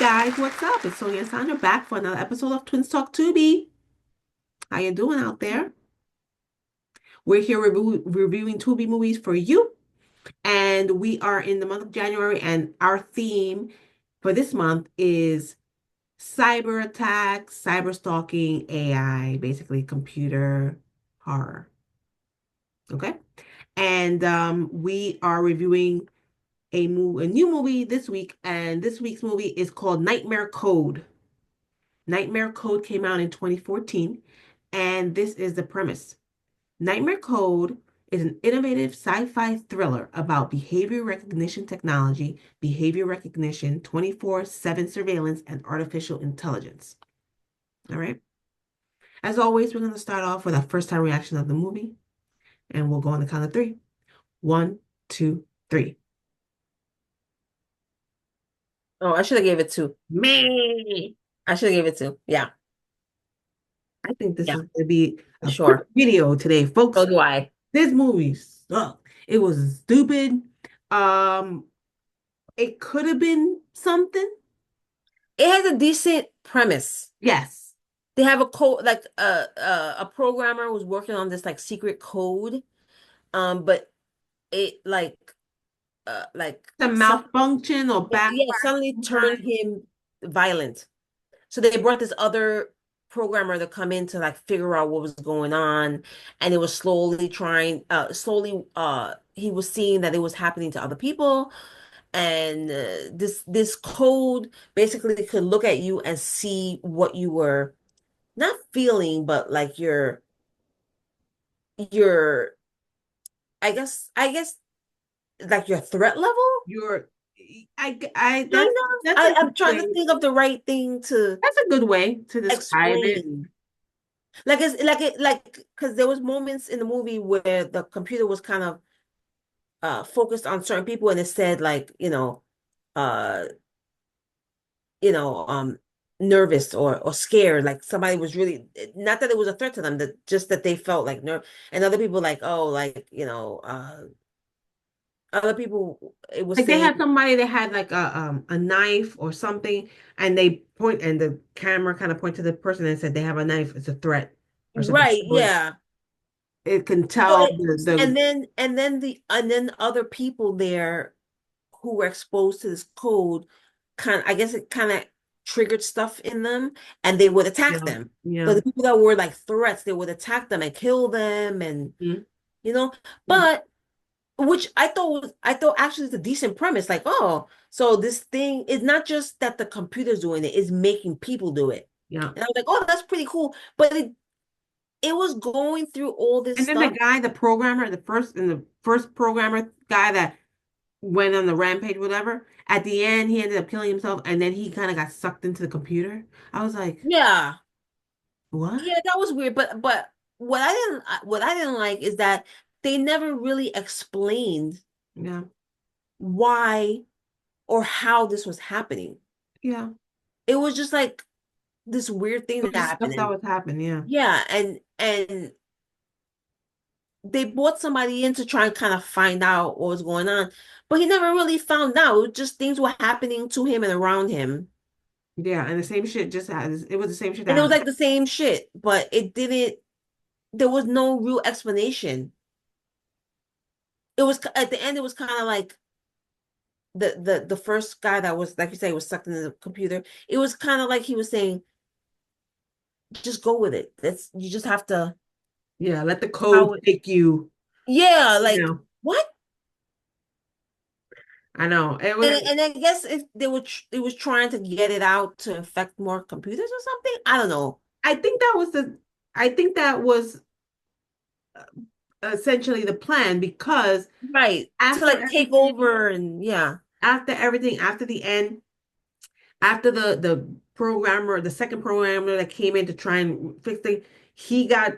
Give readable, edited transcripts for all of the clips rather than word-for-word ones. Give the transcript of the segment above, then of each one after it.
guys, what's up? It's Sonia and Sandra back for another episode of Twins Talk Tubi. How you doing out there? We're here reviewing Tubi movies for you, and we are in the month of January, and our theme for this month is cyber attacks, cyber stalking, AI, basically computer horror. Okay, and we are reviewing a new movie this week, and this week's movie is called Nightmare Code. Nightmare Code came out in 2014, and this is the premise. Nightmare Code is an innovative sci-fi thriller about behavior recognition technology, behavior recognition, 24/7 surveillance, and artificial intelligence. All right. As always, we're going to start off with our first time reaction of the movie, and we'll go on the count of three. One, two, three. Oh, I should have gave it two. Me. I should have gave it two. Yeah, I think this yeah, is going to be for a quick sure. video today, So folks. do I. This movie sucked. It was stupid. Um, it could have been something. It has a decent premise. Yes. They have a code, like a programmer was working on this like secret code. But it like The some malfunction or yeah backfire suddenly turned sometime. him violent. So they brought this other programmer to come in to like figure out what was going on, and it was slowly he was seeing that it was happening to other people, and this code basically could look at you and see what you were not feeling, but like your I guess like your threat level. You're, Kind that's of. that's a good I'm trying to way. think of the right thing to That's a good way to describe it. explain. Like it's like because there was moments in the movie where the computer was kind of focused on certain people, and it said like uh you know um nervous or scared, like somebody was really, not that it was a threat to them, that just that they felt like nerve, and other people like, oh, like other people, it was Like they saying. had somebody that had like a knife or something, and they point and the camera kind of point to the person and said they have a knife. It's a threat or something. Right, So yeah. it can So tell it, and then other people there who were exposed to this code, I guess it kind of triggered stuff in them, and they would attack yeah, them. So yeah. the people that were like threats, they would attack them and kill them, and Mhm. you know, Mhm. but which I thought actually is a decent premise. Like, oh, so this thing is not just that the computer's doing it, it's making people do it. Yeah. And I was like, oh, that's pretty cool. But it was going through all this And then the stuff. guy, the programmer, the first programmer guy that went on the rampage, whatever, at the end he ended up killing himself and then he kind of got sucked into the computer. I was like, Yeah. what? Yeah, that was weird. But what I didn't like is that they never really explained Yeah. why or how this was happening. Yeah. It was just like this weird thing It that was just happened. stuff that And was happening. Yeah. yeah, and they brought somebody in to try and kind of find out what was going on, but he never really found out. It was just things were happening to him and around him. Yeah. And the same shit it was the same shit that And it was happened. like the same shit, but it didn't, there was no real explanation. It was at the end, it was kind of like the first guy that was, like you say, was sucked into the computer. It was kind of like he was saying, just go with it. That's, you just have to Yeah. Let the code how it, take you, yeah, you like know. what? I know. It And was, and I guess if they were it was trying to get it out to affect more computers or something. I don't know. I think that was I think that was essentially the plan because Right. To after like take everything, over, and yeah. after the end, after the programmer, the second programmer that came in to try and fix things, he got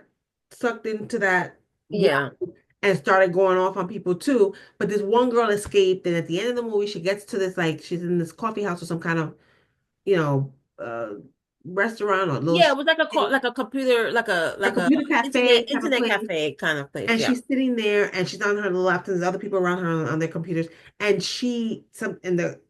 sucked into that Yeah. and started going off on people too. But this one girl escaped, and at the end of the movie, she gets to this like she's in this coffee house or some kind of you know restaurant or little Yeah, it was like thing, like a computer, a like a computer cafe type of internet place. cafe kind of place. And Yeah. she's sitting there and she's on her lap and there's other people around her on their computers. And she some and the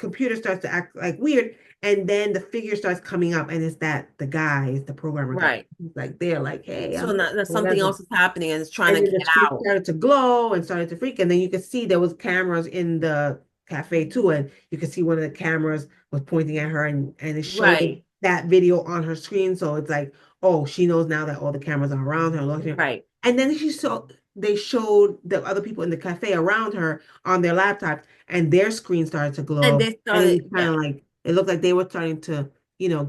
computer starts to act like weird, and then the figure starts coming up, and it's that the guy is the programmer guy. Right. He's like they're like, hey, So I'm now that something whatever. else is happening and it's trying And to then the get screen out. started to glow and started to freak. And then you could see there was cameras in the cafe too. And you could see one of the cameras was pointing at her and it showed Right. that video on her screen. So it's like, oh, she knows now that all the cameras are around her, looking. Right. And then they showed the other people in the cafe around her on their laptops and their screen started to And glow. they And it was started, kind yeah, of like it looked like they were starting to,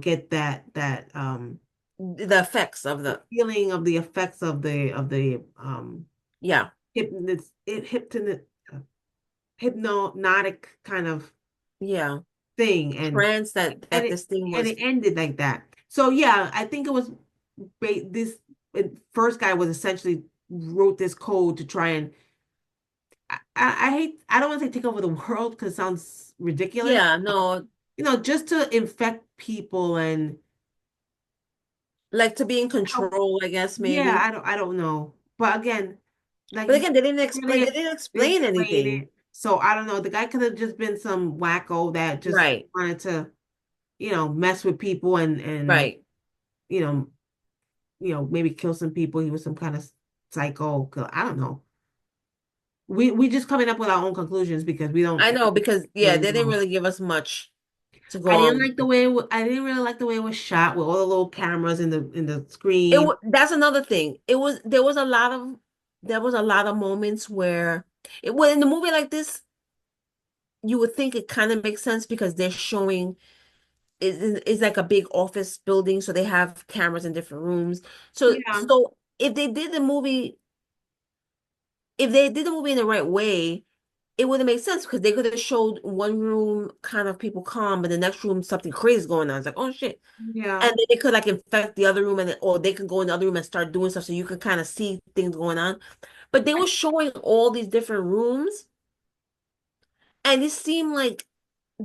get that the effects of the the, feeling of the effects of the yeah, hypnotic hypnotic kind of yeah, thing trance and that it this thing and was, it ended like that. So yeah, I think it was this first guy was essentially wrote this code to try and I hate I don't want to say take over the world because it sounds ridiculous. yeah, no, Just to infect people and like to be in help. control, I guess Yeah, maybe. I don't know. But again, like But you again, really they didn't explain explain anything. it. So I don't know. The guy could have just been some wacko that just Right. wanted to, mess with people and Right. you know, maybe kill some people. He was some kind of psycho. I don't know. We just coming up with our own conclusions because we I don't know because yeah, really they didn't know. really give us much to go I on didn't with. like the way I didn't really like the way it was shot with all the little cameras in the screen. That's another thing. There was a lot of moments where it well in the movie like this, you would think it kind of makes sense because they're showing it's like a big office building, so they have cameras in different rooms. Yeah, So if they did the movie in the right way, it would have made sense because they could have showed one room kind of people calm, but the next room something crazy is going on. It's like, oh shit. yeah. And then they could like infect the other room or they could go in the other room and start doing stuff so you could kind of see things going on. But they were showing all these different rooms and it seemed like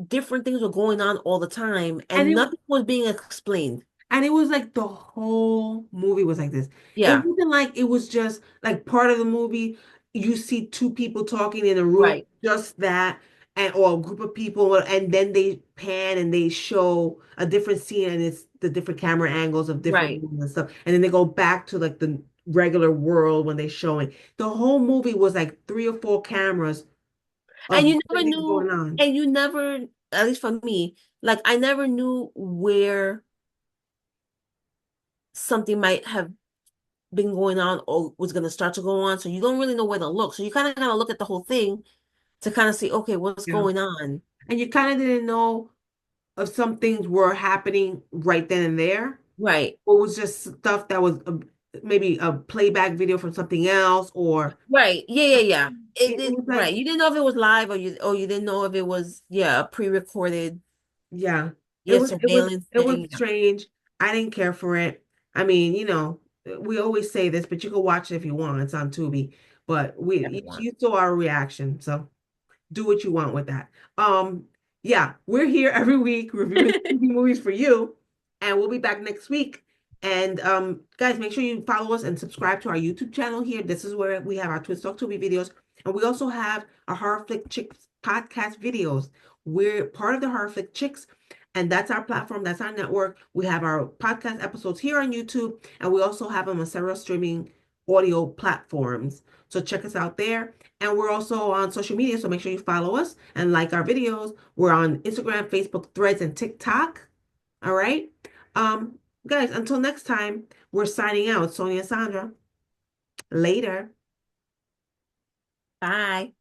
different things were going on all the time And and nothing was being explained. it was like the whole movie was like this. It Yeah, wasn't like it was just like part of the movie. You see two people talking in a room, right, just that, and or a group of people, and then they pan and they show a different scene, and it's the different camera angles of different right. rooms and stuff. And then they go back to like the regular world when they're showing. The whole movie was like three or four cameras And of you never things going knew, on. and you never, at least for me, like I never knew where something might have been going on or was going to start to go on. So you don't really know where to look. So you kind of look at the whole thing to kind of see, okay, what's Yeah. going on? And you kind of didn't know if some things were happening right then and there. Right. Or was just stuff that was maybe a playback video from something else, or Right. Yeah, yeah, yeah. it was Right. like, You didn't know if it was live or you didn't know if it was, yeah, a pre-recorded, yeah, it yeah, was it was surveillance it was thing. Yeah. strange. I didn't care for it. I mean, we always say this, but you can watch it if you want. It's on Tubi. But Everyone. you saw our reaction, so do what you want with that. Yeah, we're here every week reviewing TV movies for you, and we'll be back next week. And guys, make sure you follow us and subscribe to our YouTube channel here. This is where we have our Twist Talk Tubi videos, and we also have our Horror Flick Chicks podcast videos. We're part of the Horror Flick Chicks, and that's our platform, that's our network. We have our podcast episodes here on YouTube, and we also have them on several streaming audio platforms. So check us out there. And we're also on social media, so make sure you follow us and like our videos. We're on Instagram, Facebook, Threads, and TikTok. All right. Um, guys, until next time, we're signing out. Sonia and Sandra. Later. Bye.